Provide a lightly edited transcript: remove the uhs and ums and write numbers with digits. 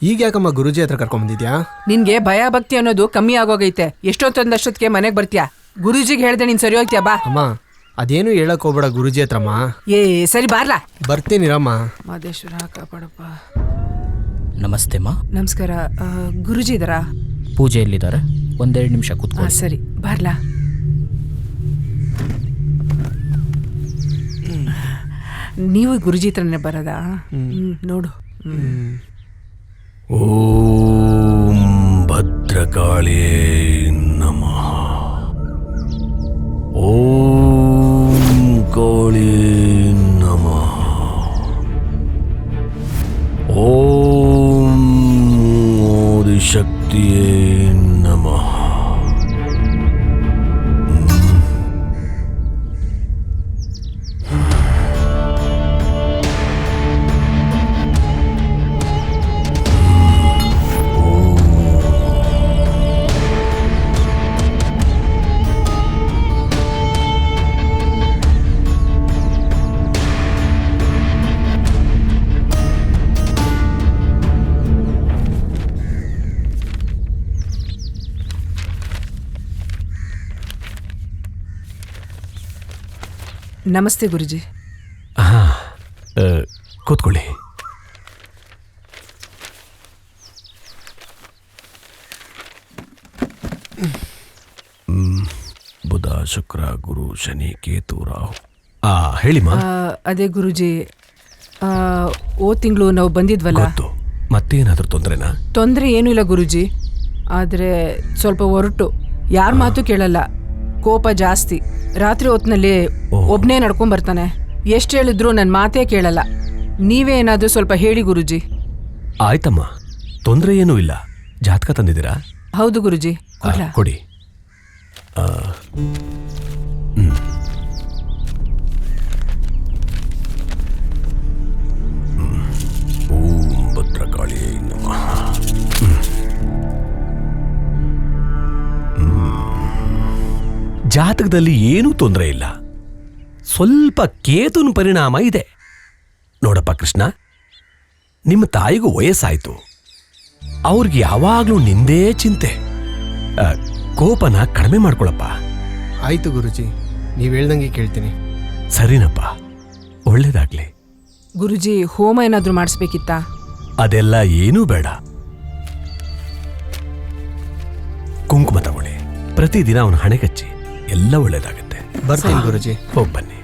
ಈಗ ಯಾಕಮ್ಮ ಗುರುಜಿ ಹತ್ರ ಕರ್ಕೊಂಡ್ಬಂದಿದ್ಯಾ? ನಿನ್ಗೆ ಭಯ ಭಕ್ತಿ ಅನ್ನೋದು ಕಮ್ಮಿ ಆಗೋಗೈತೆ. ಎಷ್ಟೊತ್ತೊಂದಷ್ಟೊತ್ತಿಗೆ ಮನೆಗೆ ಬರ್ತೀಯಾ? ಗುರೂಜಿಗೆ ಹೇಳ್ದೆ ನೀನ್ ಸರಿ ಹೋಗ್ತೀಯಾ? ಬಾ ಅಮ್ಮ, ಅದೇನು ಹೇಳಕ್ ಹೋಗ್ಬೇಡ ಗುರುಜಿ ಹತ್ರಮ್ಮ. ಏ ಸರಿ ಬಾರ್ಲಾ. ಬರ್ತೀನಿರಮ್ಮ. ಮಾದೇಶ್ವರ ಕಾಪಾಡಪ್ಪ. ನಮಸ್ತೆ ಮಾ. ನಮಸ್ಕಾರ. ಗುರುಜಿ ಇದಾರಾ? ಪೂಜೆಯಲ್ಲಿದ್ದಾರೆ, ಒಂದೆರಡು ನಿಮಿಷ ಕೂತ್ಕೊಳ್ಳಿ. ಸರಿ ಬಾರ್ಲಾ. ನೀವು ಗುರುಜಿ ಹತ್ರನೇ ಬರೋದಾ? ನೋಡು. ಓಂ ಭದ್ರಕಾಳಿಯೇ ನಮಃ. ಓಂ ಕಾಳಿಯೇ ನಮಃ. ಓಂ ಆದಿಶಕ್ತಿಯೇ ನಮಃ. ನಮಸ್ತೆ ಗುರುಜಿ. ಕೂತ್ಕೊಳ್ಳಿ. ಬುಧ ಶುಕ್ರ ಗುರು ಶನಿ ಕೇತು ರಾಹು. ಹೇಳಿಮ್ಮ. ಅದೇ ಗುರುಜಿ, ಓ ತಿಂಗಳು ನಾವು ಬಂದಿದ್ವಲ್ಲ. ಮತ್ತೇನಾದ್ರೂ ತೊಂದರೆನಾ? ತೊಂದರೆ ಏನೂ ಇಲ್ಲ ಗುರುಜಿ, ಆದರೆ ಸ್ವಲ್ಪ ಹೊರಟು ಯಾರ ಮಾತು ಕೇಳಲ್ಲ, ಕೋಪ ಜಾಸ್ತಿ. ರಾತ್ರಿ ಹೊತ್ತಿನಲ್ಲಿ ಒಬ್ಬನೇ ನಡ್ಕೊಂಡ್ ಬರ್ತಾನೆ. ಎಷ್ಟು ಹೇಳಿದ್ರು ನನ್ನ ಮಾತೇ ಕೇಳಲ್ಲ. ನೀವೇ ಏನಾದರೂ ಸ್ವಲ್ಪ ಹೇಳಿ ಗುರುಜಿ. ಆಯ್ತಮ್ಮ, ತೊಂದರೆ ಏನೂ ಇಲ್ಲ. ಜಾತಕ ತಂದಿದ್ದೀರಾ? ಹೌದು ಗುರುಜಿ. ಕೊಡಿ. ಓಂ ಭದ್ರಕಾಳಿಯೇ ನಮಃ. ಜಾತಕದಲ್ಲಿ ಏನೂ ತೊಂದರೆ ಇಲ್ಲ, ಸ್ವಲ್ಪ ಕೇತುನ ಪರಿಣಾಮ ಇದೆ. ನೋಡಪ್ಪ ಕೃಷ್ಣ, ನಿಮ್ಮ ತಾಯಿಗೂ ವಯಸ್ಸಾಯ್ತು. ಅವ್ರಿಗೆ ಯಾವಾಗ್ಲೂ ನಿಂದೇ ಚಿಂತೆ. ಕೋಪನ ಕಡಿಮೆ ಮಾಡ್ಕೊಳಪ್ಪ. ಆಯ್ತು ಗುರುಜಿ, ನೀವ್ ಹೇಳ್ದಂಗೆ ಕೇಳ್ತೀನಿ. ಸರಿನಪ್ಪ, ಒಳ್ಳೇದಾಗ್ಲಿ. ಗುರುಜಿ, ಹೋಮ ಏನಾದ್ರೂ ಮಾಡಿಸ್ಬೇಕಿತ್ತಾ? ಅದೆಲ್ಲ ಏನೂ ಬೇಡ. ಕುಂಕುಮ ತಗೊಳ್ಳಿ, ಪ್ರತಿದಿನ ಅವನ ಹಣೆಗಚ್ಚಿ, ಎಲ್ಲ ಒಳ್ಳೇದಾಗುತ್ತೆ. ಬರ್ತೀನಿ ಗುರುಜಿ. ಹೋಗಿ ಬನ್ನಿ.